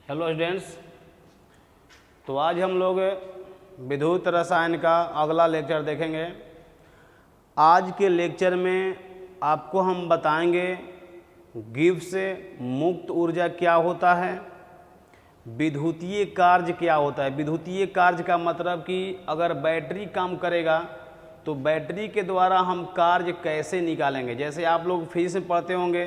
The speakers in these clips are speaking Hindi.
हेलो स्टूडेंट्स, तो आज हम लोग विद्युत रसायन का अगला लेक्चर देखेंगे। आज के लेक्चर में आपको हम बताएंगे गिब्स मुक्त ऊर्जा क्या होता है, विद्युतीय कार्य क्या होता है। विद्युतीय कार्य का मतलब कि अगर बैटरी काम करेगा तो बैटरी के द्वारा हम कार्य कैसे निकालेंगे। जैसे आप लोग फिजिक्स में पढ़ते होंगे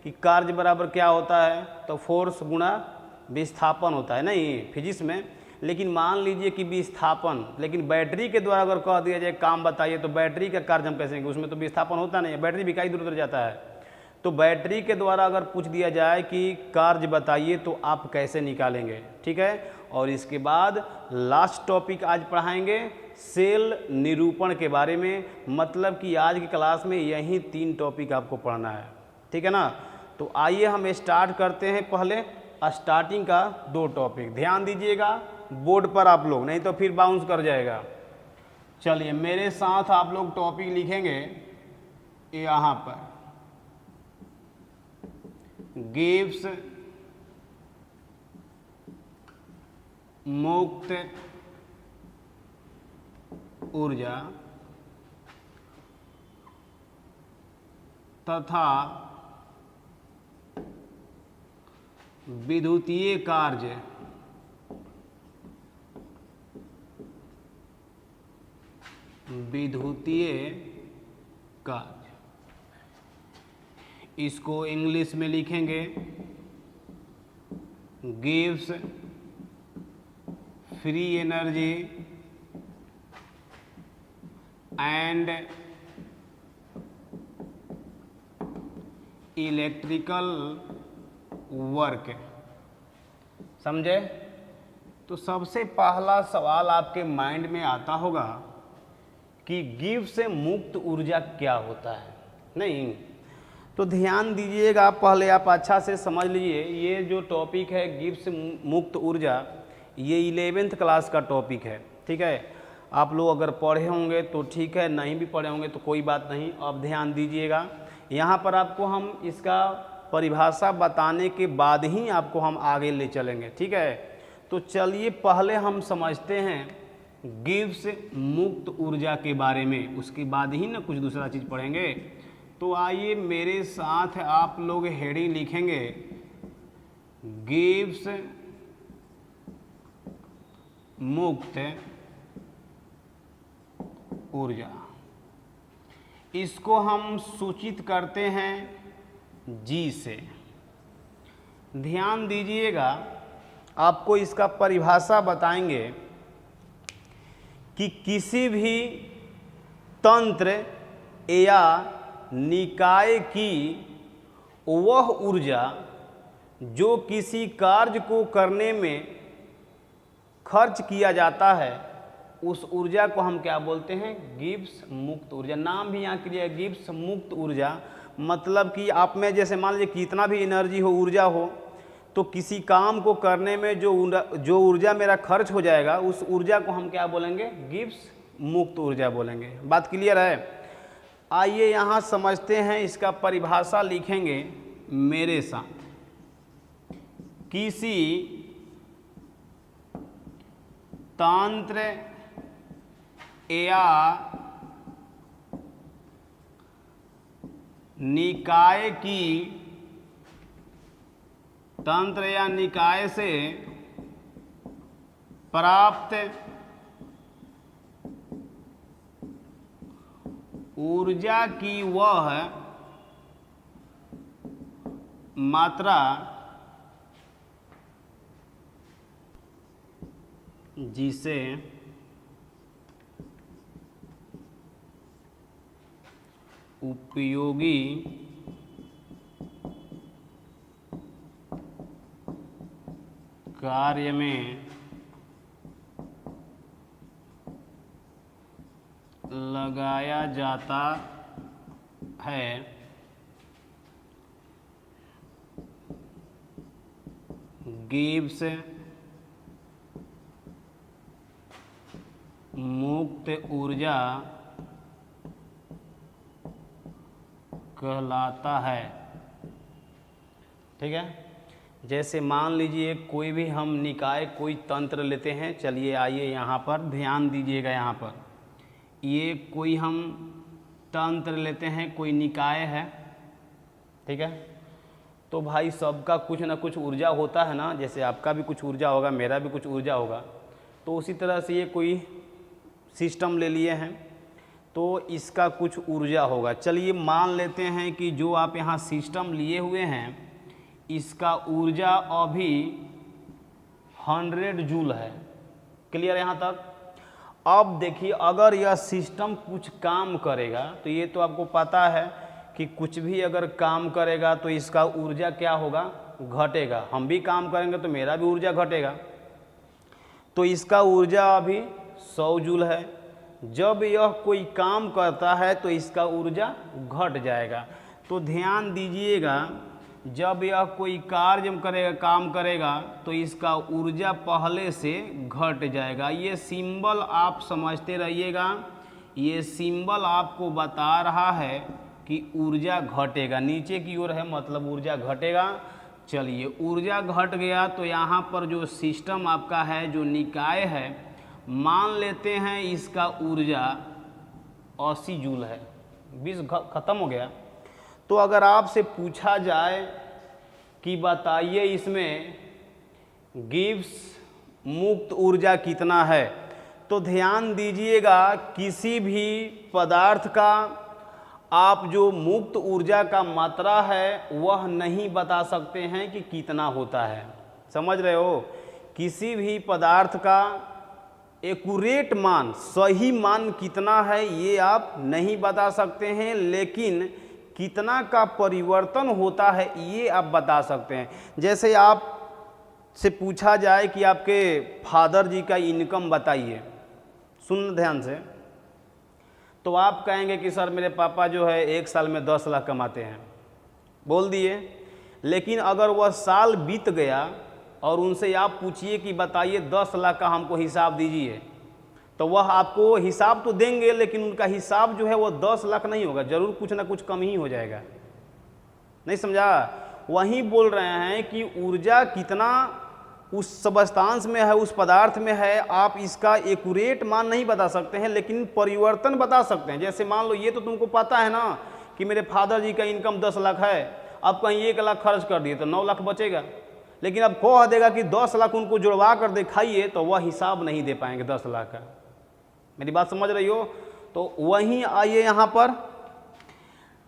कि कार्य बराबर क्या होता है, तो फोर्स गुणा विस्थापन होता है नहीं फिजिक्स में। लेकिन मान लीजिए कि विस्थापन, लेकिन बैटरी के द्वारा अगर कह दिया जाए काम बताइए, तो बैटरी का कार्य हम कैसे करेंगे, उसमें तो विस्थापन होता नहीं है, बैटरी भी कई दूर उतर जाता है। तो बैटरी के द्वारा अगर पूछ दिया जाए कि कार्य बताइए तो आप कैसे निकालेंगे, ठीक है। और इसके बाद लास्ट टॉपिक आज पढ़ाएंगे सेल निरूपण के बारे में। मतलब कि आज की क्लास में यही 3 टॉपिक आपको पढ़ना है, ठीक है ना। तो आइए हम स्टार्ट करते हैं। पहले स्टार्टिंग का 2 टॉपिक ध्यान दीजिएगा बोर्ड पर आप लोग, नहीं तो फिर बाउंस कर जाएगा। चलिए मेरे साथ आप लोग टॉपिक लिखेंगे यहाँ पर, गिब्स मुक्त ऊर्जा तथा विद्युतीय कार्य इसको इंग्लिश में लिखेंगे gives free energy and electrical work. समझे? तो सबसे पहला सवाल आपके माइंड में आता होगा कि गिब्स मुक्त ऊर्जा क्या होता है। नहीं, तो ध्यान दीजिएगा, पहले आप अच्छा से समझ लीजिए। ये जो टॉपिक है गिब्स मुक्त ऊर्जा, ये 11th क्लास का टॉपिक है, ठीक है। आप लोग अगर पढ़े होंगे तो ठीक है, नहीं भी पढ़े होंगे तो कोई बात नहीं। अब ध्यान दीजिएगा, यहाँ पर आपको हम इसका परिभाषा बताने के बाद ही आपको हम आगे ले चलेंगे, ठीक है। तो चलिए पहले हम समझते हैं गिब्स मुक्त ऊर्जा के बारे में, उसके बाद ही ना कुछ दूसरा चीज़ पढ़ेंगे। तो आइए मेरे साथ आप लोग हेडिंग लिखेंगे गिब्स मुक्त ऊर्जा। इसको हम सूचित करते हैं जी से। ध्यान दीजिएगा, आपको इसका परिभाषा बताएंगे कि किसी भी तंत्र या निकाय की वह ऊर्जा जो किसी कार्य को करने में खर्च किया जाता है, उस ऊर्जा को हम क्या बोलते हैं, गिब्स मुक्त ऊर्जा। नाम भी यहाँ क्लियर है, गिब्स मुक्त ऊर्जा। मतलब कि आप में जैसे मान लीजिए कितना भी एनर्जी हो, ऊर्जा हो, तो किसी काम को करने में जो ऊर्जा मेरा खर्च हो जाएगा, उस ऊर्जा को हम क्या बोलेंगे, गिब्स मुक्त ऊर्जा बोलेंगे। बात क्लियर है? आइए यहाँ समझते हैं, इसका परिभाषा लिखेंगे मेरे साथ। किसी तंत्र या निकाय की, तंत्र या निकाय से प्राप्त ऊर्जा की वह मात्रा जिसे उपयोगी कार्य में लगाया जाता है, गिब्स मुक्त ऊर्जा कहलाता है। ठीक है, जैसे मान लीजिए कोई भी हम निकाय कोई तंत्र लेते हैं। चलिए आइए यहाँ पर ध्यान दीजिएगा। यहाँ पर ये कोई हम तंत्र लेते हैं, कोई निकाय है, ठीक है। तो भाई सबका कुछ ना कुछ ऊर्जा होता है ना, जैसे आपका भी कुछ ऊर्जा होगा, मेरा भी कुछ ऊर्जा होगा। तो उसी तरह से ये कोई सिस्टम ले लिए हैं तो इसका कुछ ऊर्जा होगा। चलिए मान लेते हैं कि जो आप यहाँ सिस्टम लिए हुए हैं इसका ऊर्जा अभी 100 जूल है। क्लियर यहाँ तक? अब देखिए अगर यह सिस्टम कुछ काम करेगा तो ये तो आपको पता है कि कुछ भी अगर काम करेगा तो इसका ऊर्जा क्या होगा, घटेगा। हम भी काम करेंगे तो मेरा भी ऊर्जा घटेगा। तो इसका ऊर्जा अभी 100 जूल है। जब यह कोई काम करता है तो इसका ऊर्जा घट जाएगा। तो ध्यान दीजिएगा, जब यह कोई कार्य करेगा, काम करेगा तो इसका ऊर्जा पहले से घट जाएगा। ये सिंबल आप समझते रहिएगा। ये सिंबल आपको बता रहा है कि ऊर्जा घटेगा, नीचे की ओर है मतलब ऊर्जा घटेगा। चलिए ऊर्जा घट गया तो यहाँ पर जो सिस्टम आपका है, जो निकाय है, मान लेते हैं इसका ऊर्जा 80 जूल है। 20 खत्म हो गया। तो अगर आपसे पूछा जाए कि बताइए इसमें गिब्स मुक्त ऊर्जा कितना है, तो ध्यान दीजिएगा किसी भी पदार्थ का आप जो मुक्त ऊर्जा का मात्रा है वह नहीं बता सकते हैं कि कितना होता है। समझ रहे हो? किसी भी पदार्थ का एक्यूरेट मान, सही मान कितना है ये आप नहीं बता सकते हैं, लेकिन कितना का परिवर्तन होता है ये आप बता सकते हैं। जैसे आप से पूछा जाए कि आपके फादर जी का इनकम बताइए, सुन ध्यान से, तो आप कहेंगे कि सर मेरे पापा जो है 1 साल में 10 लाख कमाते हैं, बोल दिए। लेकिन अगर वह साल बीत गया और उनसे आप पूछिए कि बताइए 10 लाख का हमको हिसाब दीजिए, तो वह आपको हिसाब तो देंगे लेकिन उनका हिसाब जो है वो 10 लाख नहीं होगा, जरूर कुछ ना कुछ कम ही हो जाएगा। नहीं समझा? वहीं बोल रहे हैं कि ऊर्जा कितना उस सबस्टांस में है, उस पदार्थ में है, आप इसका एक्यूरेट मान नहीं बता सकते हैं लेकिन परिवर्तन बता सकते हैं। जैसे मान लो ये तो तुमको पता है ना कि मेरे फादर जी का इनकम 10 लाख है, अब कहीं 1 लाख खर्च कर दिए तो 9 लाख बचेगा। लेकिन अब कह देगा कि 10 लाख उनको जुड़वा कर दिखाइए तो वह हिसाब नहीं दे पाएंगे 10 लाख का। मेरी बात समझ रही हो? तो वहीं आइए यहाँ पर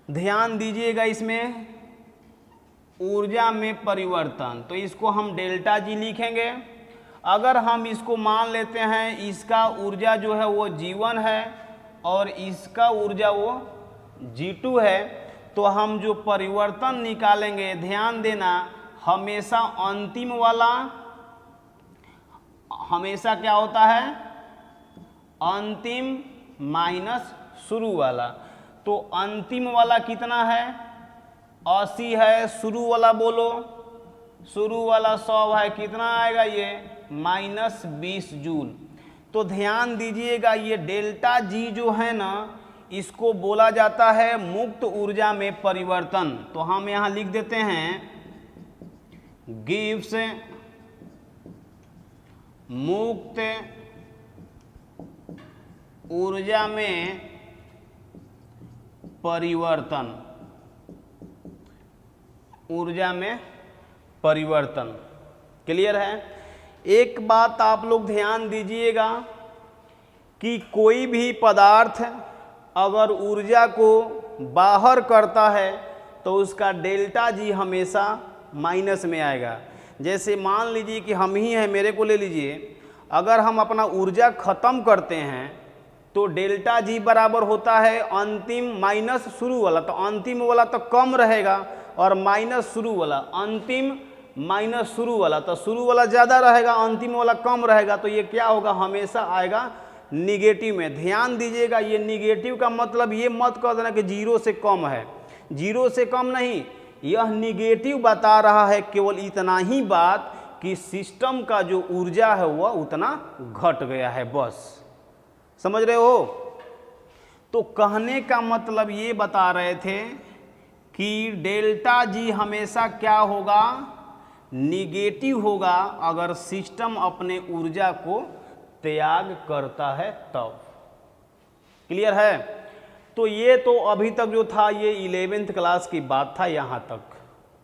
ध्यान दीजिएगा, इसमें ऊर्जा में परिवर्तन, तो इसको हम डेल्टा जी लिखेंगे। अगर हम इसको मान लेते हैं इसका ऊर्जा जो है वो G1 है और इसका ऊर्जा वो G2 है, तो हम जो परिवर्तन निकालेंगे, ध्यान देना, हमेशा अंतिम वाला हमेशा क्या होता है, अंतिम माइनस शुरू वाला। तो अंतिम वाला कितना है, 80 है, शुरू वाला बोलो, शुरू वाला 100 है, कितना आएगा ये, -20 जूल। तो ध्यान दीजिएगा ये डेल्टा जी जो है ना, इसको बोला जाता है मुक्त ऊर्जा में परिवर्तन। तो हम यहाँ लिख देते हैं गिव्स मुक्त ऊर्जा में परिवर्तन, ऊर्जा में परिवर्तन। क्लियर है? एक बात आप लोग ध्यान दीजिएगा कि कोई भी पदार्थ अगर ऊर्जा को बाहर करता है तो उसका डेल्टा जी हमेशा माइनस में आएगा। जैसे मान लीजिए कि हम ही हैं, मेरे को ले लीजिए, अगर हम अपना ऊर्जा खत्म करते हैं तो डेल्टा जी बराबर होता है अंतिम माइनस शुरू वाला। तो अंतिम वाला तो कम रहेगा और माइनस शुरू वाला, अंतिम माइनस शुरू वाला, तो शुरू वाला ज़्यादा रहेगा, अंतिम वाला कम रहेगा। तो ये क्या होगा, हमेशा आएगा निगेटिव में। ध्यान दीजिएगा, ये निगेटिव का मतलब ये मत कह देना कि 0 से कम है, 0 से कम नहीं, यह निगेटिव बता रहा है केवल इतना ही बात कि सिस्टम का जो ऊर्जा है वह उतना घट गया है, बस। समझ रहे हो? तो कहने का मतलब ये बता रहे थे कि डेल्टा जी हमेशा क्या होगा, निगेटिव होगा अगर सिस्टम अपने ऊर्जा को त्याग करता है तब। क्लियर है? तो ये तो अभी तक जो था ये 11th क्लास की बात था यहाँ तक।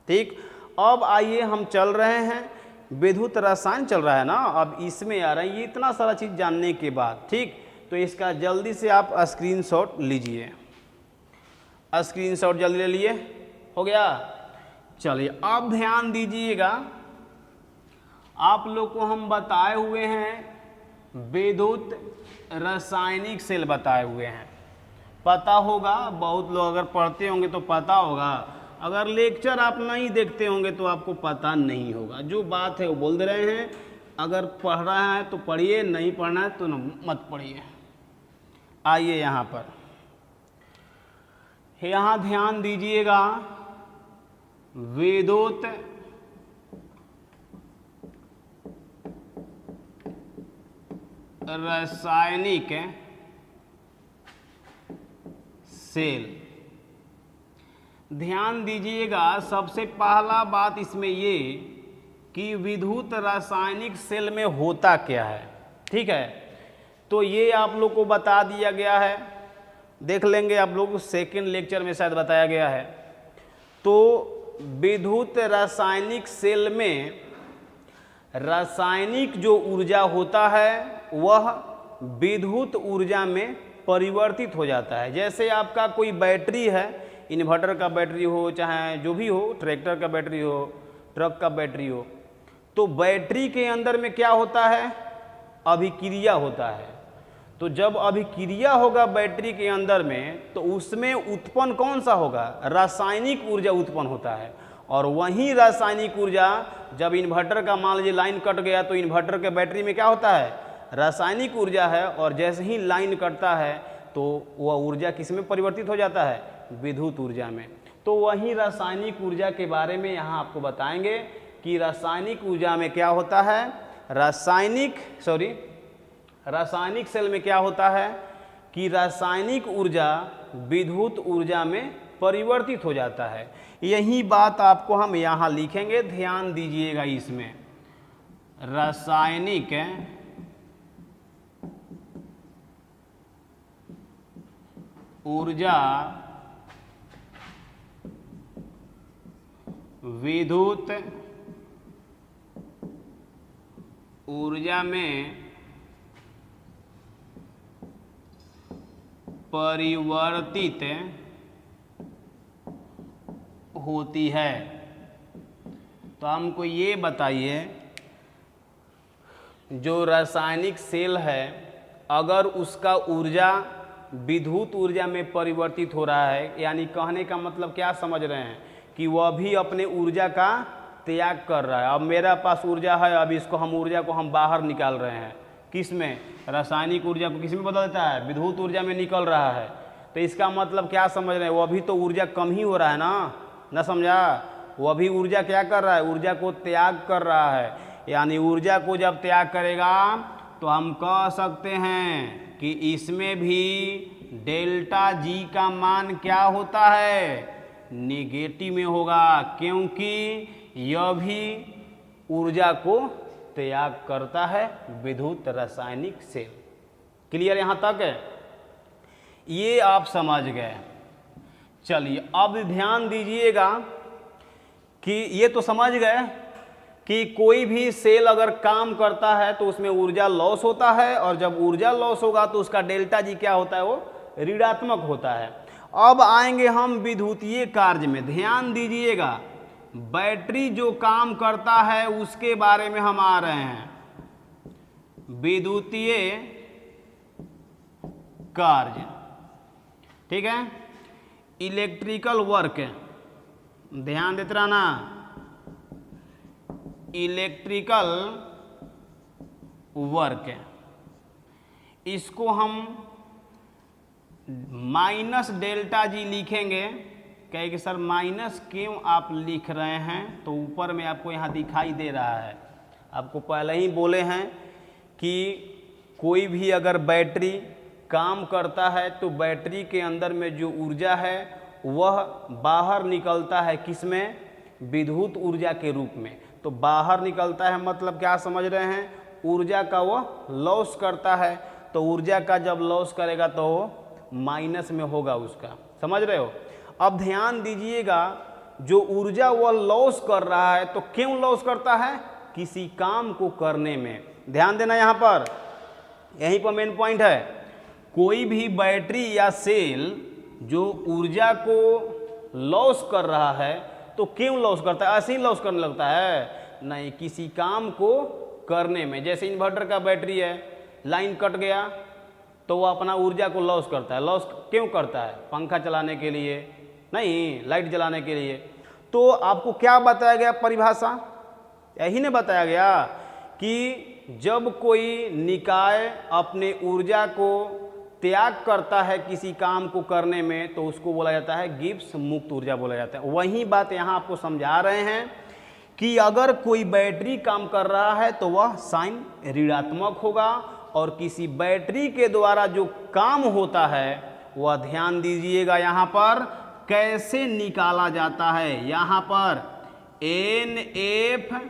ठीक, अब आइए हम चल रहे हैं, विद्युत रसायन चल रहा है ना, अब इसमें आ रहा है ये इतना सारा चीज़ जानने के बाद। ठीक, तो इसका जल्दी से आप स्क्रीनशॉट लीजिए। स्क्रीनशॉट जल्दी ले लिए, हो गया? चलिए अब ध्यान दीजिएगा, आप लोग को हम बताए हुए हैं विद्युत रासायनिक सेल बताए हुए हैं, पता होगा बहुत लोग अगर पढ़ते होंगे तो पता होगा, अगर लेक्चर आप नहीं देखते होंगे तो आपको पता नहीं होगा। जो बात है वो बोल दे रहे हैं, अगर पढ़ रहा है तो पढ़िए, नहीं पढ़ना है तो मत पढ़िए। आइए यहाँ पर, यहाँ ध्यान दीजिएगा, विद्युत रासायनिक सेल। ध्यान दीजिएगा, सबसे पहला बात इसमें ये कि विद्युत रासायनिक सेल में होता क्या है। ठीक है, तो ये आप लोग को बता दिया गया है, देख लेंगे आप लोग, सेकंड लेक्चर में शायद बताया गया है। तो विद्युत रासायनिक सेल में रासायनिक जो ऊर्जा होता है वह विद्युत ऊर्जा में परिवर्तित हो जाता है। जैसे आपका कोई बैटरी है, इन्वर्टर का बैटरी हो, चाहे जो भी हो, ट्रैक्टर का बैटरी हो, ट्रक का बैटरी हो, तो बैटरी के अंदर में क्या होता है? अभिक्रिया होता है। तो जब अभिक्रिया होगा बैटरी के अंदर में, तो उसमें उत्पन्न कौन सा होगा? रासायनिक ऊर्जा उत्पन्न होता है। और वही रासायनिक ऊर्जा जब इन्वर्टर का मान लीजिए लाइन कट गया, तो इन्वर्टर के बैटरी में क्या होता है? रासायनिक ऊर्जा है, और जैसे ही लाइन कटता है तो वह ऊर्जा किस में परिवर्तित हो जाता है? विद्युत ऊर्जा में। तो वही रासायनिक ऊर्जा के बारे में यहाँ आपको बताएंगे कि रासायनिक ऊर्जा में क्या होता है, रासायनिक सेल में क्या होता है कि रासायनिक ऊर्जा विद्युत ऊर्जा में परिवर्तित हो जाता है। यही बात आपको हम यहाँ लिखेंगे, ध्यान दीजिएगा इसमें। रासायनिक ऊर्जा विद्युत ऊर्जा में परिवर्तित होती है। तो हमको ये बताइए, जो रासायनिक सेल है अगर उसका ऊर्जा विद्युत ऊर्जा में परिवर्तित हो रहा है, यानी कहने का मतलब क्या समझ रहे हैं कि वह भी अपने ऊर्जा का त्याग कर रहा है। अब मेरा पास ऊर्जा है, अब इसको हम ऊर्जा को हम बाहर निकाल रहे हैं, किस में? रासायनिक ऊर्जा को किस में बदल देता है? विद्युत ऊर्जा में निकल रहा है। तो इसका मतलब क्या समझ रहे हैं, वह भी तो ऊर्जा कम ही हो रहा है ना समझा? वह भी ऊर्जा क्या कर रहा है? ऊर्जा को त्याग कर रहा है। यानी ऊर्जा को जब त्याग करेगा तो हम कह सकते हैं कि इसमें भी डेल्टा जी का मान क्या होता है? नेगेटिव में होगा, क्योंकि यह भी ऊर्जा को त्याग करता है, विद्युत रासायनिक सेल। क्लियर यहाँ तक है? ये आप समझ गए। चलिए अब ध्यान दीजिएगा कि ये तो समझ गए कि कोई भी सेल अगर काम करता है तो उसमें ऊर्जा लॉस होता है, और जब ऊर्जा लॉस होगा तो उसका डेल्टा जी क्या होता है? वो ऋणात्मक होता है। अब आएंगे हम विद्युतीय कार्य में, ध्यान दीजिएगा, बैटरी जो काम करता है उसके बारे में हम आ रहे हैं। विद्युतीय कार्य, ठीक है, इलेक्ट्रिकल वर्क, ध्यान देते रहना, इलेक्ट्रिकल वर्क, इसको हम माइनस डेल्टा जी लिखेंगे। कहेंगे सर माइनस क्यों आप लिख रहे हैं? तो ऊपर में आपको यहाँ दिखाई दे रहा है, आपको पहले ही बोले हैं कि कोई भी अगर बैटरी काम करता है तो बैटरी के अंदर में जो ऊर्जा है वह बाहर निकलता है, किस में? विद्युत ऊर्जा के रूप में। तो बाहर निकलता है मतलब क्या समझ रहे हैं, ऊर्जा का वो लॉस करता है। तो ऊर्जा का जब लॉस करेगा तो वो माइनस में होगा उसका, समझ रहे हो। अब ध्यान दीजिएगा, जो ऊर्जा वह लॉस कर रहा है तो क्यों लॉस करता है, किसी काम को करने में। ध्यान देना यहाँ पर, यहीं पर मेन पॉइंट है। कोई भी बैटरी या सेल जो ऊर्जा को लॉस कर रहा है तो क्यों लॉस करता है, ऐसे ही लॉस करने लगता है, नहीं, किसी काम को करने में। जैसे इन्वर्टर का बैटरी है, लाइन कट गया तो वो अपना ऊर्जा को लॉस करता है। लॉस क्यों करता है, पंखा चलाने के लिए नहीं, लाइट जलाने के लिए। तो आपको क्या बताया गया परिभाषा, यही ने बताया गया कि जब कोई निकाय अपने ऊर्जा को त्याग करता है किसी काम को करने में तो उसको बोला जाता है गिब्स मुक्त ऊर्जा बोला जाता है। वही बात यहाँ आपको समझा रहे हैं कि अगर कोई बैटरी काम कर रहा है तो वह साइन ऋणात्मक होगा, और किसी बैटरी के द्वारा जो काम होता है वह ध्यान दीजिएगा यहाँ पर कैसे निकाला जाता है। यहाँ पर NF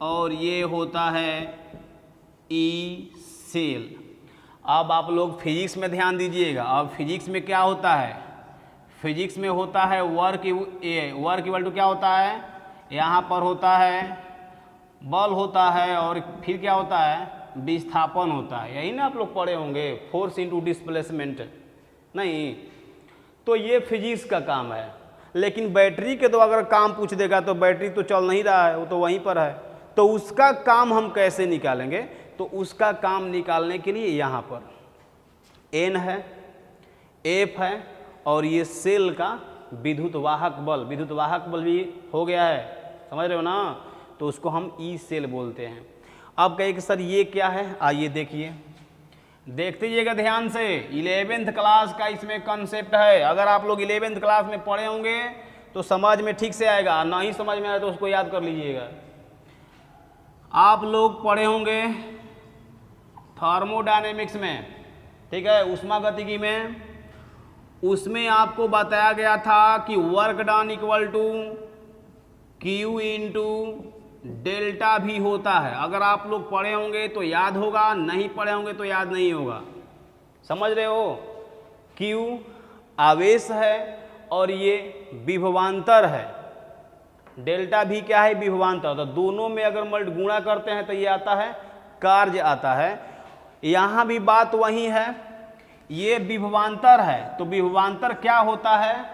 और ये होता है E सेल। अब आप लोग फिजिक्स में ध्यान दीजिएगा। अब फिजिक्स में क्या होता है, फिजिक्स में होता है वर्क इक्वल टू क्या होता है, यहाँ पर होता है बल होता है और फिर क्या होता है, विस्थापन होता है। यही ना आप लोग पढ़े होंगे, फोर्स इनटू डिस्प्लेसमेंट, नहीं। तो ये फिजिक्स का काम है। लेकिन बैटरी के तो अगर काम पूछ देगा तो बैटरी तो चल नहीं रहा है, वो तो वहीं पर है, तो उसका काम हम कैसे निकालेंगे। तो उसका काम निकालने के लिए यहाँ पर N है, F है और ये सेल का विद्युत वाहक बल, विद्युत वाहक बल भी हो गया है, समझ रहे हो ना। तो उसको हम E सेल बोलते हैं। अब कहे कि सर ये क्या है, आइए देखिए, देखते जाइएगा ध्यान से। 11th क्लास का इसमें कंसेप्ट है। अगर आप लोग 11th क्लास में पढ़े होंगे तो समझ में ठीक से आएगा, नहीं समझ में आए तो उसको याद कर लीजिएगा। आप लोग पढ़े होंगे थर्मोडायनेमिक्स में, ठीक है, ऊष्मागतिकी में, उसमें आपको बताया गया था कि work done equal to Q into delta भी होता है। अगर आप लोग पढ़े होंगे तो याद होगा, नहीं पढ़े होंगे तो याद नहीं होगा, समझ रहे हो। Q आवेश है और ये विभवांतर है, डेल्टा भी क्या है, विभवांतर। तो दोनों में अगर गुणा करते हैं तो ये आता है कार्य आता है। यहाँ भी बात वही है, ये विभवांतर है तो विभवांतर क्या होता है,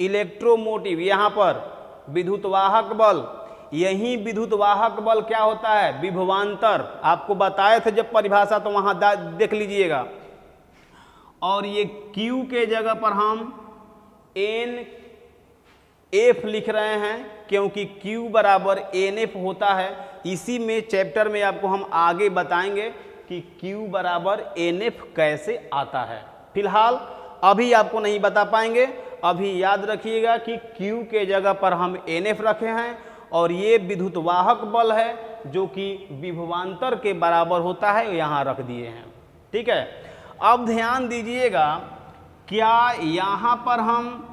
इलेक्ट्रोमोटिव। यहाँ पर विद्युतवाहक बल, यही विद्युतवाहक बल क्या होता है, विभवांतर। आपको बताए थे जब परिभाषा, तो वहाँ देख लीजिएगा। और ये Q के जगह पर हम NF लिख रहे हैं क्योंकि Q बराबर NF होता है। इसी में चैप्टर में आपको हम आगे बताएंगे कि Q बराबर NF कैसे आता है। फिलहाल अभी आपको नहीं बता पाएंगे, अभी याद रखिएगा कि Q के जगह पर हम NF रखे हैं और ये विद्युतवाहक बल है जो कि विभवांतर के बराबर होता है, यहाँ रख दिए हैं, ठीक है। अब ध्यान दीजिएगा, क्या यहाँ पर हम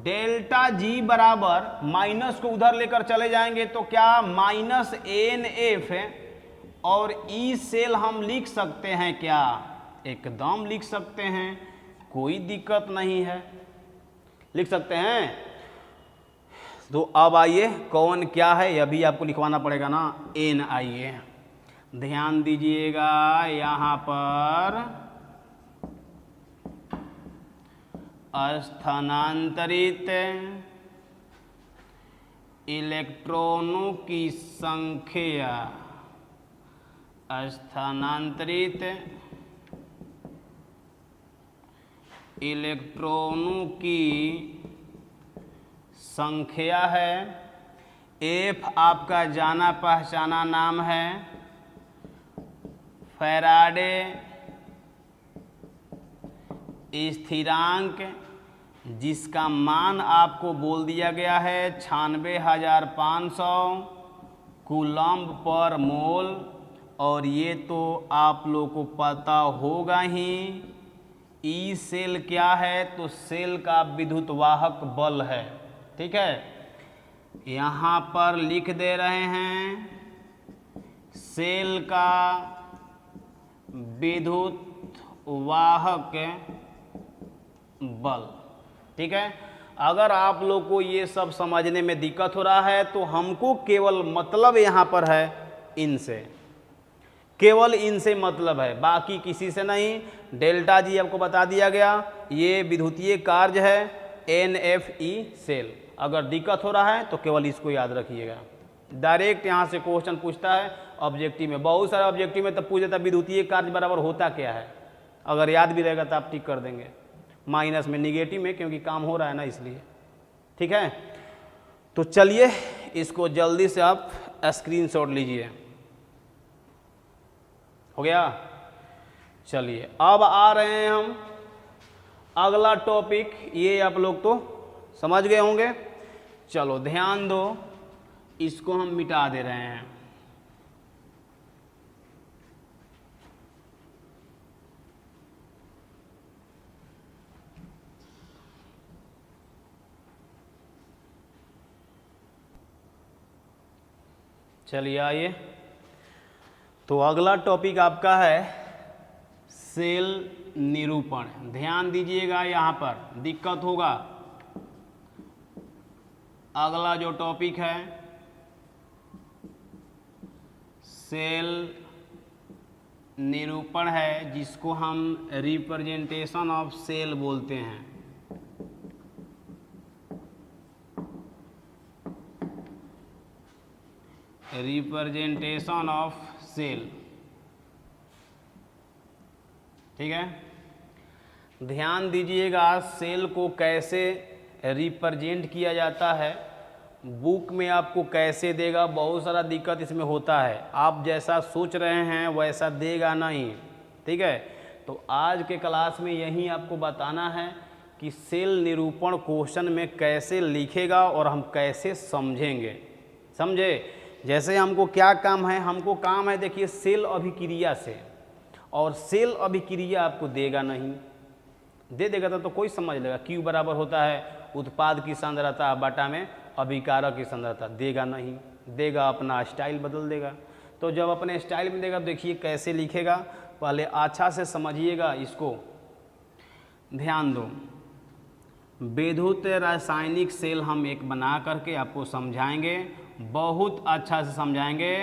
डेल्टा जी बराबर माइनस को उधर लेकर चले जाएंगे तो क्या माइनस NF और E सेल हम लिख सकते हैं क्या, एकदम लिख सकते हैं, कोई दिक्कत नहीं है, लिख सकते हैं। तो अब आइए कौन क्या है यह भी आपको लिखवाना पड़ेगा ना, N। आइए ध्यान दीजिएगा, यहाँ पर स्थानांतरित इलेक्ट्रॉनों की संख्या, स्थानांतरित इलेक्ट्रॉनों की संख्या है। F आपका जाना पहचाना नाम है, फैराडे स्थिरांक, जिसका मान आपको बोल दिया गया है 96,500 कूलम्ब पर मोल। और ये तो आप लोग को पता होगा ही, ई सेल क्या है, तो सेल का विद्युतवाहक बल है, ठीक है। यहाँ पर लिख दे रहे हैं सेल का विद्युत वाहक बल। ठीक है, अगर आप लोग को ये सब समझने में दिक्कत हो रहा है तो हमको केवल मतलब यहाँ पर है इनसे, केवल इनसे मतलब है, बाकी किसी से नहीं। डेल्टा जी आपको बता दिया गया, ये विद्युतीय कार्य है NFE सेल। अगर दिक्कत हो रहा है तो केवल इसको याद रखिएगा। डायरेक्ट यहाँ से क्वेश्चन पूछता है ऑब्जेक्टिव में, बहुत सारे ऑब्जेक्टिव में तब पूछ देता विद्युतीय कार्य बराबर होता क्या है। अगर याद भी रहेगा तो आप टिक कर देंगे, माइनस में, निगेटिव में, क्योंकि काम हो रहा है ना इसलिए। ठीक है, तो चलिए इसको जल्दी से आप स्क्रीनशॉट लीजिए। हो गया? चलिए अब आ रहे हैं हम अगला टॉपिक। ये आप लोग तो समझ गए होंगे। चलो ध्यान दो, इसको हम मिटा दे रहे हैं। चलिए आइए, तो अगला टॉपिक आपका है सेल निरूपण। ध्यान दीजिएगा, यहाँ पर दिक्कत होगा। अगला जो टॉपिक है सेल निरूपण है, जिसको हम रिप्रेजेंटेशन ऑफ सेल बोलते हैं। Representation of cell. ठीक है, ध्यान दीजिएगा सेल को कैसे रिप्रेजेंट किया जाता है, बुक में आपको कैसे देगा। बहुत सारा दिक्कत इसमें होता है, आप जैसा सोच रहे हैं वैसा देगा नहीं। ठीक है, तो आज के क्लास में यही आपको बताना है कि सेल निरूपण क्वेश्चन में कैसे लिखेगा और हम कैसे समझेंगे। समझे? जैसे हमको क्या काम है, हमको काम है देखिए सेल अभिक्रिया से, और सेल अभिक्रिया आपको देगा नहीं। दे देगा तो कोई समझ लेगा Q बराबर होता है उत्पाद की सांद्रता बटा में अभिकारक की सांद्रता। देगा नहीं, देगा अपना स्टाइल बदल देगा। तो जब अपने स्टाइल में देगा देखिए कैसे लिखेगा, पहले अच्छा से समझिएगा इसको। ध्यान दो, विद्युत रासायनिक सेल हम एक बना करके आपको समझाएंगे, बहुत अच्छा से समझाएंगे।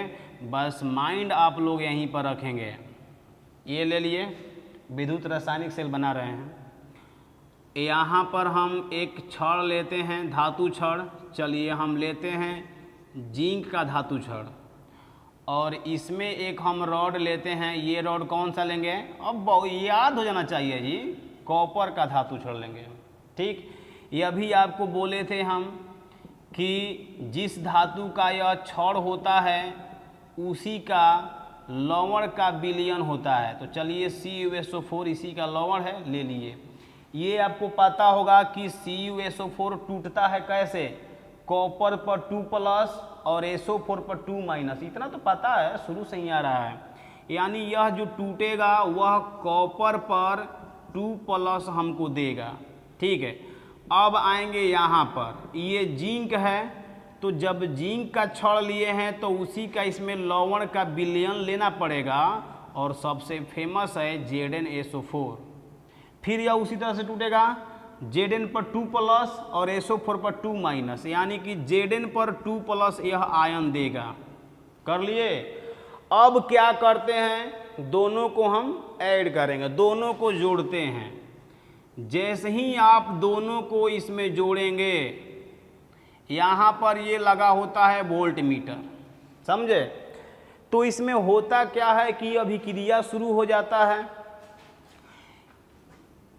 बस माइंड आप लोग यहीं पर रखेंगे। ये ले लिए, विद्युत रासायनिक सेल बना रहे हैं। यहाँ पर हम एक छड़ लेते हैं, धातु छड़। चलिए हम लेते हैं जिंक का धातु छड़, और इसमें एक हम रॉड लेते हैं। ये रॉड कौन सा लेंगे, अब याद हो जाना चाहिए जी, कॉपर का धातु छड़ लेंगे। ठीक, यह भी आपको बोले थे हम कि जिस धातु का यह छड़ होता है उसी का लवण का विलयन होता है। तो चलिए CuSO4 इसी का लवण है, ले लिए। ये आपको पता होगा कि CuSO4 टूटता है कैसे, कॉपर पर 2+ और SO4 पर 2-। इतना तो पता है, शुरू से ही आ रहा है। यानी यह जो टूटेगा वह कॉपर पर 2+ हमको देगा। ठीक है, अब आएंगे यहाँ पर, ये जिंक है, तो जब जिंक का छड़ लिए हैं तो उसी का इसमें लवण का विलयन लेना पड़ेगा, और सबसे फेमस है ZnSO4। फिर यह उसी तरह से टूटेगा, Zn पर 2+ और SO4 पर 2-, यानी कि Zn पर 2+ यह आयन देगा। कर लिए? अब क्या करते हैं, दोनों को हम ऐड करेंगे, दोनों को जोड़ते हैं। जैसे ही आप दोनों को इसमें जोड़ेंगे, यहाँ पर ये लगा होता है वोल्ट मीटर। समझे? तो इसमें होता क्या है कि अभिक्रिया शुरू हो जाता है।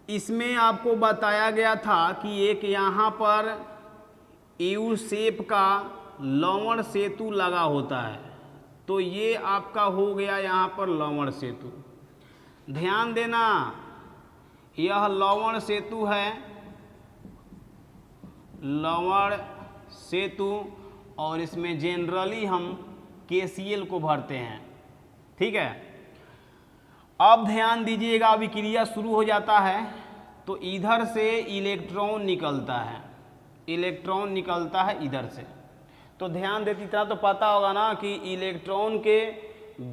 इसमें आपको बताया गया था कि एक यहाँ पर यू शेप का लवण सेतु लगा होता है, तो ये आपका हो गया यहाँ पर लवण सेतु। ध्यान देना, यह लवण सेतु है, लवण सेतु, और इसमें जनरली हम KCl को भरते हैं। ठीक है, अब ध्यान दीजिएगा, अभिक्रिया शुरू हो जाता है तो इधर से इलेक्ट्रॉन निकलता है, इलेक्ट्रॉन निकलता है इधर से। तो ध्यान देते, इतना तो पता होगा ना कि इलेक्ट्रॉन के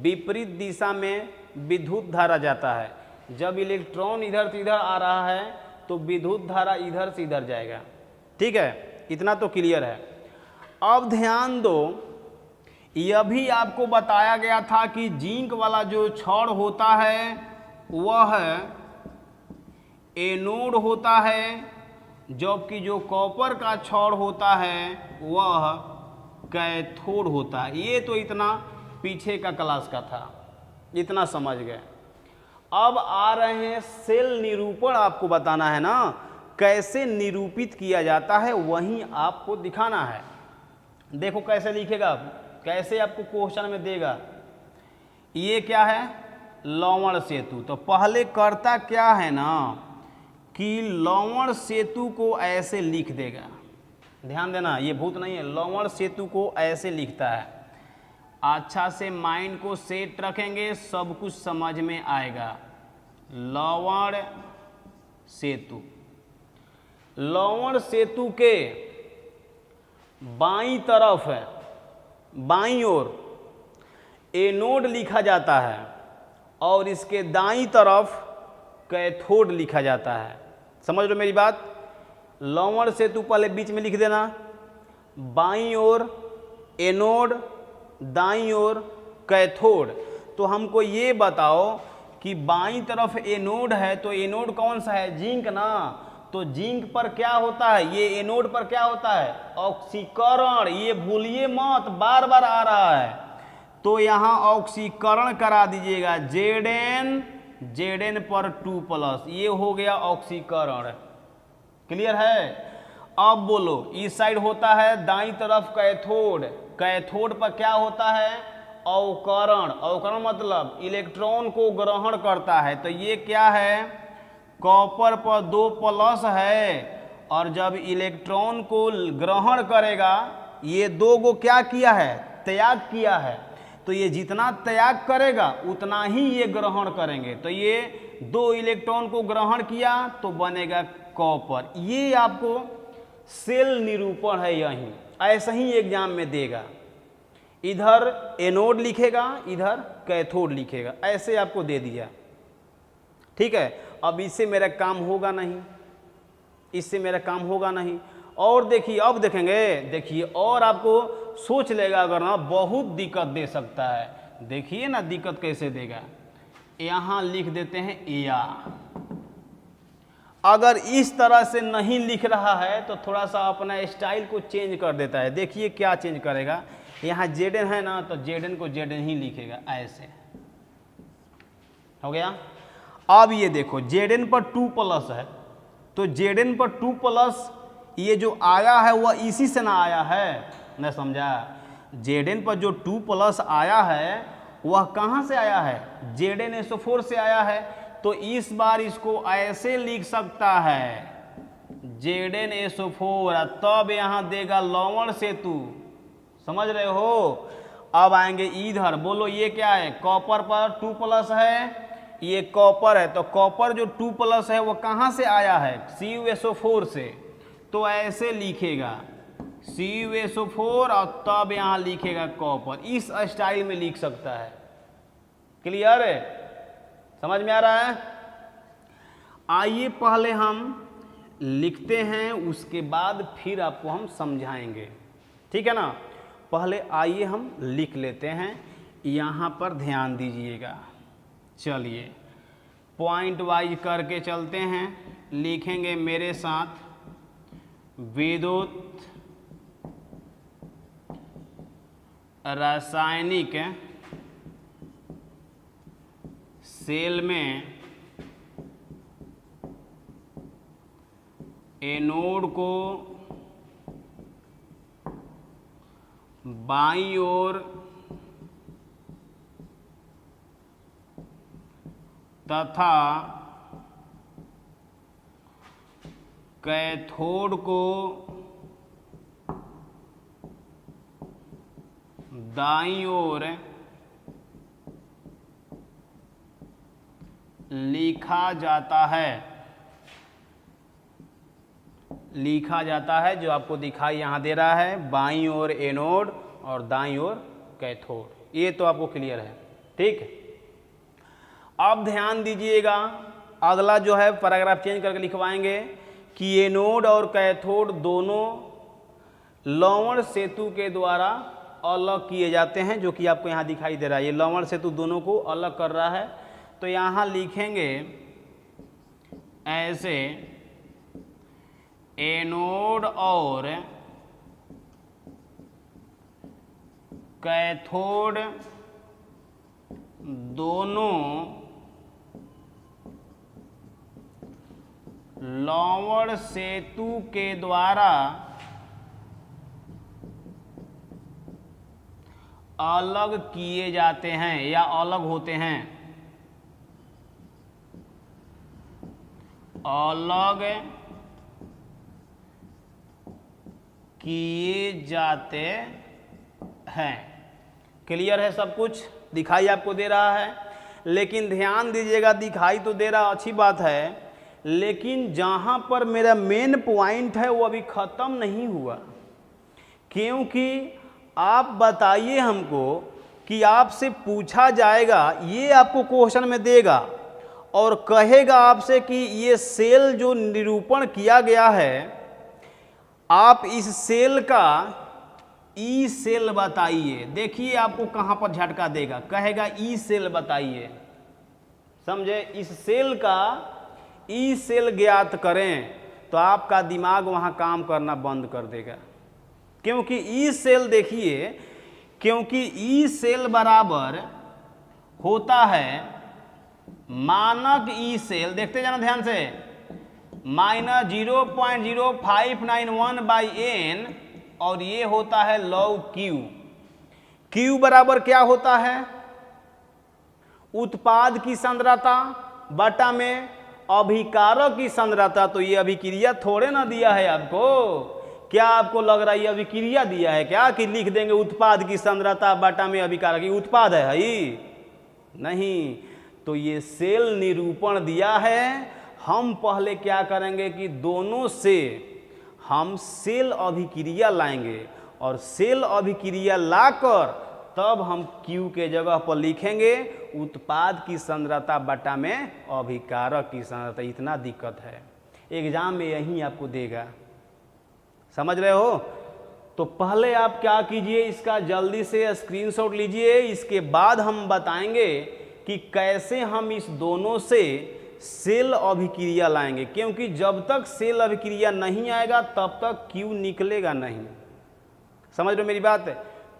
विपरीत दिशा में विद्युत धारा जाता है। जब इलेक्ट्रॉन इधर से इधर आ रहा है तो विद्युत धारा इधर से इधर जाएगा। ठीक है, इतना तो क्लियर है। अब ध्यान दो, यह भी आपको बताया गया था कि जिंक वाला जो छड़ होता है वह एनोड होता है, जबकि जो कॉपर का छड़ होता है वह कैथोड होता है। ये तो इतना पीछे का क्लास का था, इतना समझ गए। अब आ रहे हैं सेल निरूपण, आपको बताना है ना कैसे निरूपित किया जाता है, वहीं आपको दिखाना है। देखो कैसे लिखेगा, कैसे आपको क्वेश्चन में देगा। ये क्या है, लवण सेतु। तो पहले करता क्या है ना कि लवण सेतु को ऐसे लिख देगा। ध्यान देना, ये भूत नहीं है, लवण सेतु को ऐसे लिखता है। अच्छा से माइंड को सेट रखेंगे, सब कुछ समझ में आएगा। लवण सेतु, लवण सेतु के बाईं तरफ है, बाईं ओर एनोड लिखा जाता है और इसके दाईं तरफ कैथोड लिखा जाता है। समझ लो मेरी बात। लवण सेतु पहले बीच में लिख देना, बाईं ओर एनोड, दाईं ओर कैथोड। तो हमको ये बताओ कि बाईं तरफ एनोड है तो एनोड कौन सा है, जिंक ना। तो जिंक पर क्या होता है, ये एनोड पर क्या होता है, ऑक्सीकरण। ये भूलिए मत, बार बार आ रहा है। तो यहाँ ऑक्सीकरण करा दीजिएगा, Zn पर 2+, ये हो गया ऑक्सीकरण। क्लियर है। अब बोलो, इस साइड होता है दाईं तरफ कैथोड, कैथोड पर क्या होता है, अवकरण। अवकरण मतलब इलेक्ट्रॉन को ग्रहण करता है। तो ये क्या है, कॉपर पर 2+ है, और जब इलेक्ट्रॉन को ग्रहण करेगा, ये 2 को क्या किया है, त्याग किया है। तो ये जितना त्याग करेगा उतना ही ये ग्रहण करेंगे। तो ये 2 इलेक्ट्रॉन को ग्रहण किया तो बनेगा कॉपर। ये आपको सेल निरूपण है, यही ऐसा ही एग्जाम में देगा। इधर एनोड लिखेगा, इधर कैथोड लिखेगा, ऐसे आपको दे दिया। ठीक है। अब इससे मेरा काम होगा नहीं, इससे मेरा काम होगा नहीं। और देखिए, अब देखेंगे, देखिए और आपको सोच लेगा अगर ना, बहुत दिक्कत दे सकता है। देखिए ना दिक्कत कैसे देगा। यहाँ लिख देते हैं या। अगर इस तरह से नहीं लिख रहा है तो थोड़ा सा अपना स्टाइल को चेंज कर देता है। देखिए क्या चेंज करेगा, यहाँ Zn है ना तो Zn को Zn ही लिखेगा, ऐसे हो गया। अब ये देखो Zn पर 2+ है, तो Zn पर 2+, ये जो आया है वह इसी से ना आया है, न समझा। Zn पर जो 2+ आया है वह कहाँ से आया है, ZnSO4 से आया है। तो इस बार इसको ऐसे लिख सकता है, ZnSO4, तब यहाँ देगा लवण सेतु। समझ रहे हो। अब आएंगे इधर, बोलो ये क्या है, कॉपर पर 2+ है, ये कॉपर है। तो कॉपर जो 2+ है वो कहाँ से आया है, CuSO4 से। तो ऐसे लिखेगा CuSO4 और तब यहाँ लिखेगा कॉपर। इस स्टाइल में लिख सकता है। क्लियर है, समझ में आ रहा है। आइए पहले हम लिखते हैं, उसके बाद फिर आपको हम समझाएंगे। ठीक है ना। पहले आइए हम लिख लेते हैं, यहाँ पर ध्यान दीजिएगा। चलिए पॉइंट वाइज करके चलते हैं, लिखेंगे मेरे साथ। विद्युत रासायनिक सेल में एनोड को बाईं ओर तथा कैथोड को दाईं ओर लिखा जाता है, लिखा जाता है, जो आपको दिखाई यहाँ दे रहा है, बाईं ओर एनोड और दाईं ओर कैथोड। ये तो आपको क्लियर है, ठीक। अब ध्यान दीजिएगा, अगला जो है पैराग्राफ चेंज करके लिखवाएंगे कि एनोड और कैथोड दोनों लवण सेतु के द्वारा अलग किए जाते हैं, जो कि आपको यहाँ दिखाई दे रहा है। ये लवण सेतु दोनों को अलग कर रहा है, तो यहाँ लिखेंगे ऐसे, एनोड और कैथोड दोनों लवण सेतु के द्वारा अलग किए जाते हैं या अलग होते हैं, अलग किए जाते हैं। क्लियर है, सब कुछ दिखाई आपको दे रहा है। लेकिन ध्यान दीजिएगा, दिखाई तो दे रहा, अच्छी बात है, लेकिन जहां पर मेरा मेन पॉइंट है वो अभी ख़त्म नहीं हुआ। क्योंकि आप बताइए हमको कि आपसे पूछा जाएगा, ये आपको क्वेश्चन में देगा और कहेगा आपसे कि ये सेल जो निरूपण किया गया है, आप इस सेल का ई सेल बताइए। देखिए आपको कहाँ पर झटका देगा, कहेगा ई सेल बताइए, समझे। इस सेल का ई सेल ज्ञात करें तो आपका दिमाग वहाँ काम करना बंद कर देगा। क्योंकि ई सेल देखिए, क्योंकि ई सेल बराबर होता है मानक ई सेल, देखते जाना ध्यान से, माइनस 0.0591/n, और ये होता है लॉग क्यू। क्यू बराबर क्या होता है, उत्पाद की सांद्रता बटा में अभिकारक की सांद्रता। तो ये अभिक्रिया थोड़े ना दिया है आपको, क्या आपको लग रहा है ये अभिक्रिया दिया है क्या, कि लिख देंगे उत्पाद की सांद्रता बटा में अभिकारक, ये उत्पाद है ही नहीं। तो ये सेल निरूपण दिया है। हम पहले क्या करेंगे कि दोनों से हम सेल अभिक्रिया लाएंगे, और सेल अभिक्रिया लाकर तब हम Q के जगह पर लिखेंगे उत्पाद की सांद्रता बटा में अभिकारक की सांद्रता। इतना दिक्कत है, एग्जाम में यही आपको देगा, समझ रहे हो। तो पहले आप क्या कीजिए, इसका जल्दी से स्क्रीनशॉट लीजिए, इसके बाद हम बताएंगे कि कैसे हम इस दोनों से सेल अभिक्रिया लाएंगे। क्योंकि जब तक सेल अभिक्रिया नहीं आएगा तब तक Q निकलेगा नहीं, समझ रहे हो मेरी बात।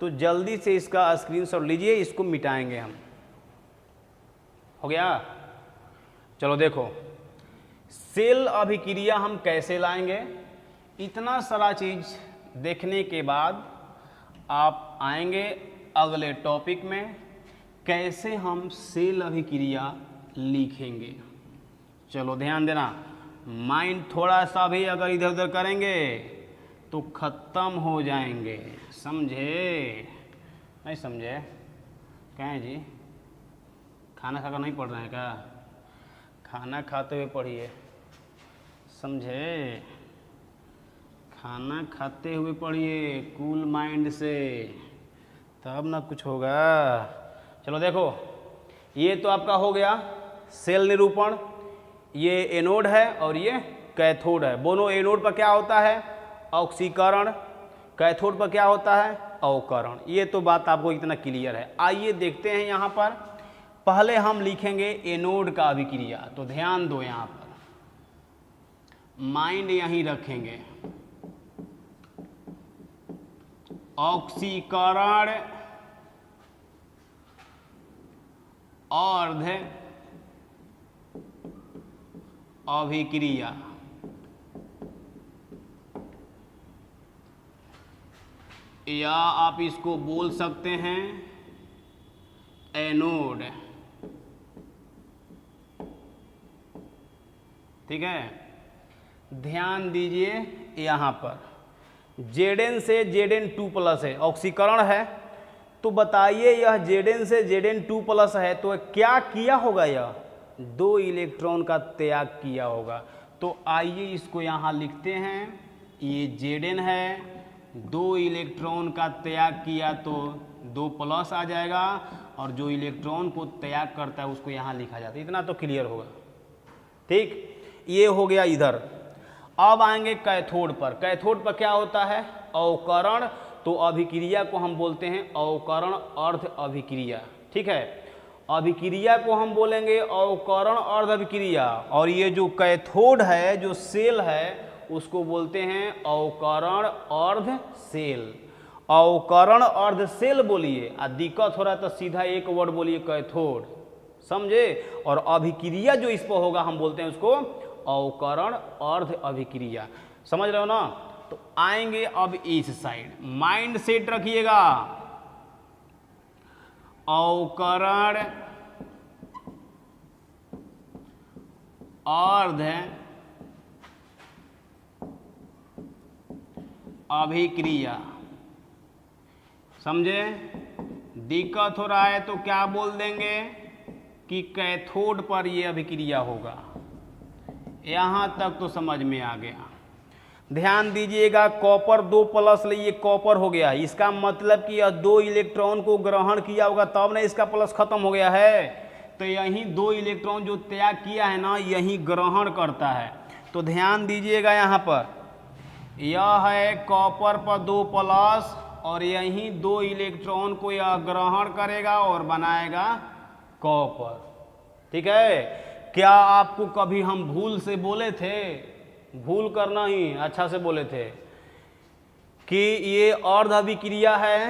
तो जल्दी से इसका स्क्रीनशॉट लीजिए, इसको मिटाएंगे हम। हो गया, चलो देखो सेल अभिक्रिया हम कैसे लाएंगे। इतना सारा चीज देखने के बाद आप आएंगे अगले टॉपिक में, कैसे हम सेल अभिक्रिया लिखेंगे। चलो ध्यान देना, माइंड थोड़ा सा भी अगर इधर उधर करेंगे तो खत्म हो जाएंगे, समझे नहीं समझे। कहें जी, खाना खाकर नहीं पढ़ रहे हैं क्या, खाना खाते हुए पढ़िए, समझे। खाना खाते हुए पढ़िए कूल माइंड से, तब ना कुछ होगा। चलो देखो, ये तो आपका हो गया सेल निरूपण। ये एनोड है और ये कैथोड है। दोनों एनोड पर क्या होता है, ऑक्सीकरण, कैथोड पर क्या होता है, अवकरण। ये तो बात आपको इतना क्लियर है। आइए देखते हैं यहाँ पर, पहले हम लिखेंगे एनोड का अभिक्रिया। तो ध्यान दो, यहाँ पर माइंड यहीं रखेंगे, ऑक्सीकरण अर्ध अभिक्रिया। या आप इसको बोल सकते हैं एनोड, ठीक है। ध्यान दीजिए यहाँ पर Zn से Zn2+ है, ऑक्सीकरण है। तो बताइए यह Zn से Zn2+ है तो क्या किया होगा, यह 2 इलेक्ट्रॉन का त्याग किया होगा। तो आइए इसको यहाँ लिखते हैं, ये Zn है, 2 इलेक्ट्रॉन का त्याग किया तो 2 प्लस आ जाएगा, और जो इलेक्ट्रॉन को त्याग करता है उसको यहाँ लिखा जाता है। इतना तो क्लियर होगा, ठीक। ये हो गया इधर। अब आएंगे कैथोड पर। कैथोड पर क्या होता है? अवकरण। तो अभिक्रिया को हम बोलते हैं अवकरण अर्ध अभिक्रिया, ठीक है। अभिक्रिया को हम बोलेंगे अवकरण अर्ध अभिक्रिया, और ये जो कैथोड है, जो सेल है, उसको बोलते हैं अवकरण अर्ध सेल। अवकरण अर्ध सेल बोलिए, और दिक्कत हो रहा है तो सीधा एक वर्ड बोलिए कैथोड, समझे। और अभिक्रिया जो इस पर होगा हम बोलते हैं उसको अवकरण अर्ध अभिक्रिया, समझ रहे हो ना। तो आएंगे अब इस साइड, माइंड सेट रखिएगा। अवकरण अर्ध अभिक्रिया, समझे। दिक्कत हो रहा है तो क्या बोल देंगे कि कैथोड पर ये अभिक्रिया होगा। यहां तक तो समझ में आ गया। ध्यान दीजिएगा, कॉपर 2 प्लस ये कॉपर हो गया, इसका मतलब कि यह 2 इलेक्ट्रॉन को ग्रहण किया होगा तब ना इसका प्लस खत्म हो गया है। तो यही 2 इलेक्ट्रॉन जो त्याग किया है ना, यही ग्रहण करता है। तो ध्यान दीजिएगा, यहाँ पर यह है कॉपर पर 2 प्लस, और यही 2 इलेक्ट्रॉन को यह ग्रहण करेगा और बनाएगा कॉपर, ठीक है। क्या आपको कभी हम भूल से बोले थे, भूल करना ही अच्छा से बोले थे कि ये अर्ध अभिक्रिया है,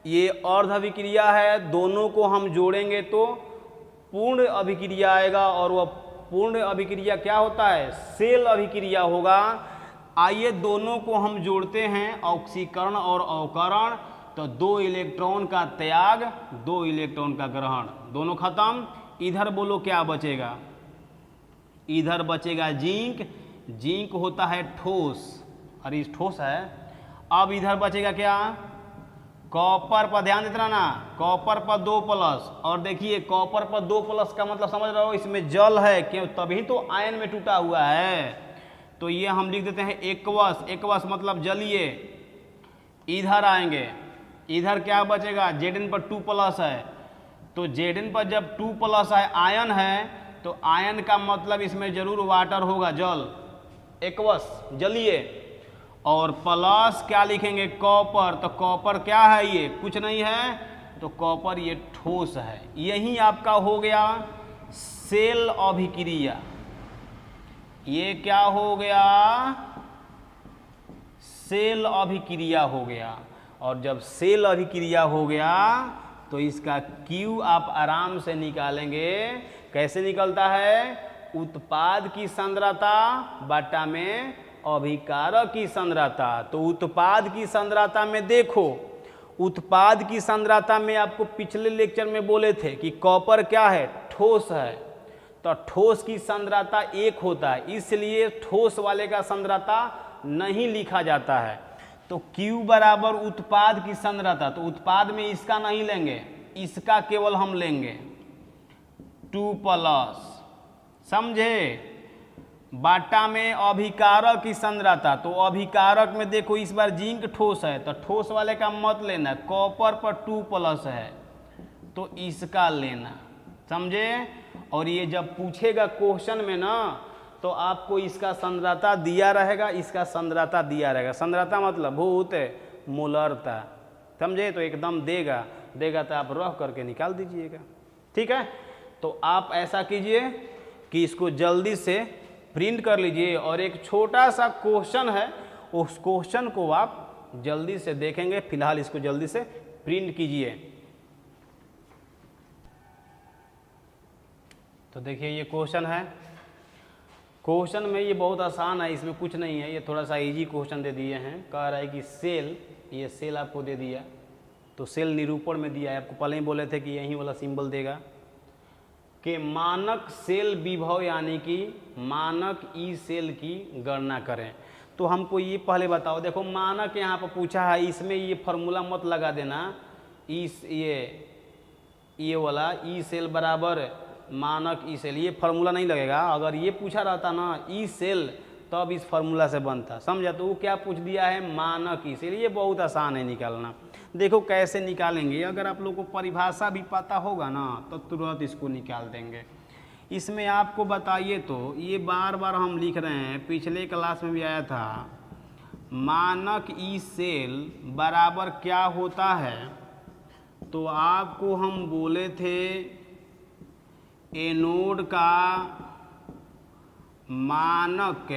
ये अर्ध अभिक्रिया है, दोनों को हम जोड़ेंगे तो पूर्ण अभिक्रिया आएगा, और वह पूर्ण अभिक्रिया क्या होता है? सेल अभिक्रिया होगा। आइए दोनों को हम जोड़ते हैं, ऑक्सीकरण और अवकरण। तो 2 इलेक्ट्रॉन का त्याग, 2 इलेक्ट्रॉन का ग्रहण, दोनों खत्म। इधर बोलो क्या बचेगा? इधर बचेगा जिंक। जिंक होता है ठोस, अरे इस ठोस है। अब इधर बचेगा क्या? कॉपर पर ध्यान देना ना, कॉपर पर 2 प्लस, और देखिए कॉपर पर 2 प्लस का मतलब समझ रहे हो, इसमें जल है, क्यों? तभी तो आयन में टूटा हुआ है। तो ये हम लिख देते हैं एक्वस। एक्वस मतलब जलीय। इधर आएंगे, इधर क्या बचेगा? Zn पर 2 प्लस है, तो Zn पर जब 2 प्लस है, आयन है, तो आयन का मतलब इसमें जरूर वाटर होगा, जल, एक्वस जलीय। और प्लस क्या लिखेंगे? कॉपर। तो कॉपर क्या है? ये कुछ नहीं है, तो कॉपर ये ठोस है। यही आपका हो गया सेल अभिक्रिया। ये क्या हो गया? सेल अभिक्रिया हो गया। और जब सेल अभिक्रिया हो गया तो इसका Q आप आराम से निकालेंगे। कैसे निकलता है? उत्पाद की सांद्रता बटा में अभिकारक की सांद्रता। तो उत्पाद की सांद्रता में देखो, उत्पाद की सांद्रता में आपको पिछले लेक्चर में बोले थे कि कॉपर क्या है? ठोस है। तो ठोस की सांद्रता 1 होता है, इसलिए ठोस वाले का सांद्रता नहीं लिखा जाता है। तो Q बराबर उत्पाद की सांद्रता, तो उत्पाद में इसका नहीं लेंगे, इसका केवल हम लेंगे 2 प्लस, समझे। बाटा में अभिकारक की सांद्रता, तो अभिकारक में देखो इस बार जिंक ठोस है, तो ठोस वाले का मत लेना। कॉपर पर 2 प्लस है तो इसका लेना, समझे। और ये जब पूछेगा क्वेश्चन में ना, तो आपको इसका सांद्रता दिया रहेगा, इसका सांद्रता दिया रहेगा। सांद्रता मतलब भूत मोलरता, समझे। तो एकदम देगा तो आप रह करके निकाल दीजिएगा, ठीक है। तो आप ऐसा कीजिए कि इसको जल्दी से प्रिंट कर लीजिए, और एक छोटा सा क्वेश्चन है, उस क्वेश्चन को आप जल्दी से देखेंगे। फिलहाल इसको जल्दी से प्रिंट कीजिए। तो देखिए ये क्वेश्चन है। क्वेश्चन में ये बहुत आसान है, इसमें कुछ नहीं है, ये थोड़ा सा इजी क्वेश्चन दे दिए हैं। कह रहा है कि सेल, ये सेल आपको दे दिया, तो सेल निरूपण में दिया है। आपको पहले ही बोले थे कि यही वाला सिंबल देगा कि मानक सेल विभव यानी कि मानक ई सेल की गणना करें। तो हमको ये पहले बताओ, देखो मानक यहाँ पर पूछा है, इसमें ये फार्मूला मत लगा देना। इस ये वाला ई सेल बराबर मानक ई सेल, ये फार्मूला नहीं लगेगा। अगर ये पूछा रहता ना ई सेल तब इस फार्मूला से बनता, समझा। तो वो क्या पूछ दिया है, मानक, इसीलिए बहुत आसान है निकालना। देखो कैसे निकालेंगे, अगर आप लोग को परिभाषा भी पता होगा ना तो तुरंत इसको निकाल देंगे। इसमें आपको बताइए तो ये बार बार हम लिख रहे हैं, पिछले क्लास में भी आया था, मानक ई सेल बराबर क्या होता है। तो आपको हम बोले थे एनोड का मानक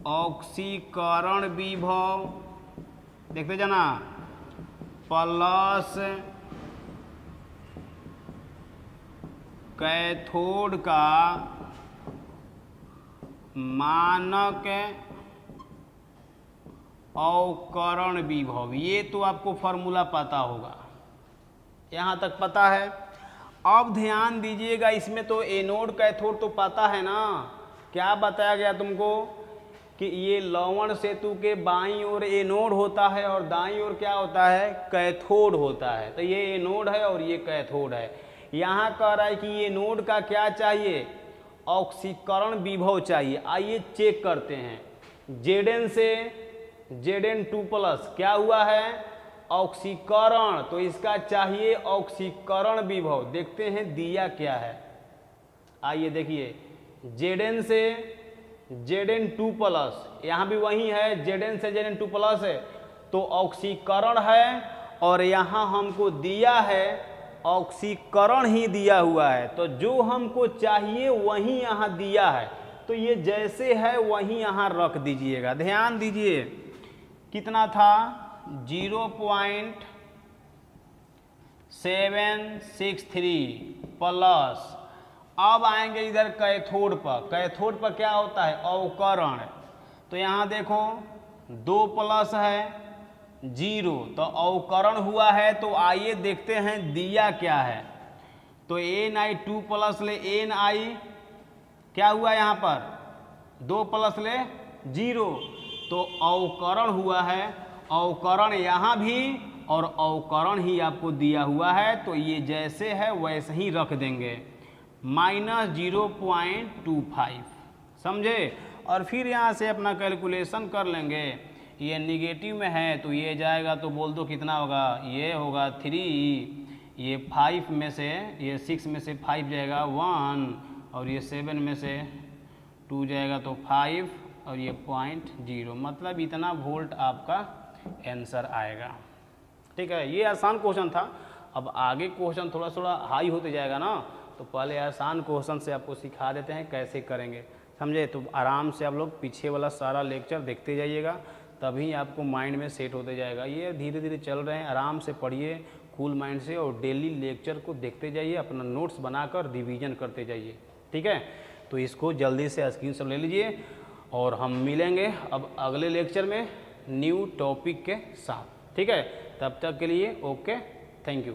ऑक्सीकरण विभव, देखते जाना, प्लस कैथोड का मानक अवकरण विभव। ये तो आपको फॉर्मूला पता होगा, यहाँ तक पता है। अब ध्यान दीजिएगा, इसमें तो एनोड कैथोड तो पता है ना। क्या बताया गया तुमको कि ये लवण सेतु के बाईं ओर एनोड होता है और दाईं ओर क्या होता है, कैथोड होता है। तो ये एनोड है और ये कैथोड है। यहाँ कह रहा है कि ये एनोड का क्या चाहिए, ऑक्सीकरण विभव चाहिए। आइए चेक करते हैं, Zn से Zn2+ क्या हुआ है, ऑक्सीकरण, तो इसका चाहिए ऑक्सीकरण विभव। देखते हैं दिया क्या है। आइए देखिए, Zn से Zn2+, यहाँ भी वही है, Zn से Zn2+ है, तो ऑक्सीकरण है। और यहाँ हमको दिया है ऑक्सीकरण ही दिया हुआ है, तो जो हमको चाहिए वही यहाँ दिया है। तो ये जैसे है वहीं यहाँ रख दीजिएगा। ध्यान दीजिए, कितना था, 0.763 प्लस। अब आएंगे इधर कैथोड पर। कैथोड पर क्या होता है, अवकरण। तो यहाँ देखो 2+ है 0, तो अवकरण हुआ है। तो आइए देखते हैं दिया क्या है। तो Na2+ ले Na, क्या हुआ यहाँ पर, 2+ ले 0, तो अवकरण हुआ है। अवकरण यहाँ भी और अवकरण ही आपको दिया हुआ है, तो ये जैसे है वैसे ही रख देंगे, -0.25, समझे। और फिर यहाँ से अपना कैलकुलेशन कर लेंगे। ये निगेटिव में है तो ये जाएगा, तो बोल दो कितना होगा, ये होगा 3, ये 5 में से, ये 6 में से 5 जाएगा 1, और ये 7 में से 2 जाएगा तो 5, और ये 0.0, मतलब इतना वोल्ट आपका आंसर आएगा। ठीक है, ये आसान क्वेश्चन था। अब आगे क्वेश्चन थोड़ा थोड़ा हाई होते जाएगा ना, तो पहले आसान क्वेश्चन से आपको सिखा देते हैं कैसे करेंगे, समझे। तो आराम से आप लोग पीछे वाला सारा लेक्चर देखते जाइएगा, तभी आपको माइंड में सेट होते जाएगा। ये धीरे धीरे चल रहे हैं, आराम से पढ़िए कूल माइंड से, और डेली लेक्चर को देखते जाइए, अपना नोट्स बनाकर रिवीजन करते जाइए। ठीक है, तो इसको जल्दी से स्क्रीनशॉट ले लीजिए, और हम मिलेंगे अब अगले लेक्चर में न्यू टॉपिक के साथ। ठीक है, तब तक के लिए ओके, थैंक यू।